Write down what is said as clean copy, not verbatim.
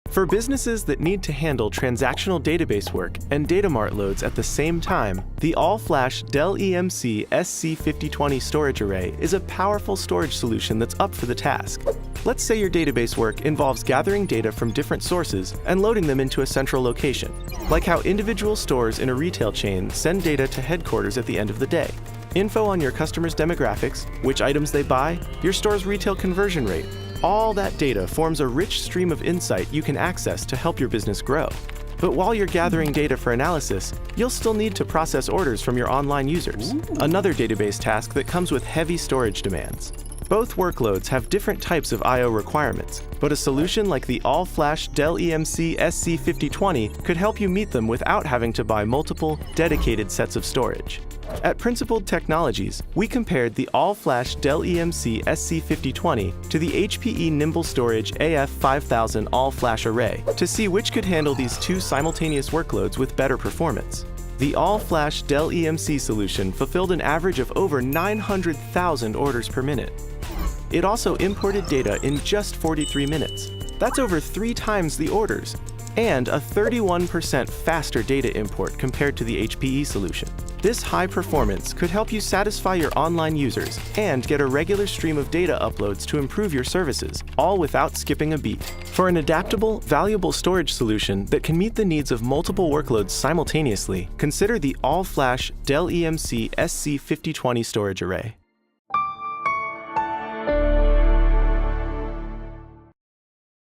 For businesses that need to handle transactional database work and data mart loads at the same time, the all-flash Dell EMC SC5020 storage array is a powerful storage solution that's up for the task. Let's say your database work involves gathering data from different sources and loading them into a central location, like how individual stores in a retail chain send data to headquarters at the end of the day. Info on your customers' demographics, which items they buy, your store's retail conversion rate. All that data forms a rich stream of insight you can access to help your business grow. But while you're gathering data for analysis, you'll still need to process orders from your online users, another database task that comes with heavy storage demands. Both workloads have different types of I/O requirements, but a solution like the all-flash Dell EMC SC5020 could help you meet them without having to buy multiple, dedicated sets of storage. At Principled Technologies, we compared the all-flash Dell EMC SC5020 to the HPE Nimble Storage AF5000 all-flash array to see which could handle these two simultaneous workloads with better performance. The all-flash Dell EMC solution fulfilled an average of over 900,000 orders per minute. It also imported data in just 43 minutes. That's over 3 times the orders, and a 31% faster data import compared to the HPE solution. This high performance could help you satisfy your online users and get a regular stream of data uploads to improve your services, all without skipping a beat. For an adaptable, valuable storage solution that can meet the needs of multiple workloads simultaneously, consider the all-flash Dell EMC SC5020 storage array.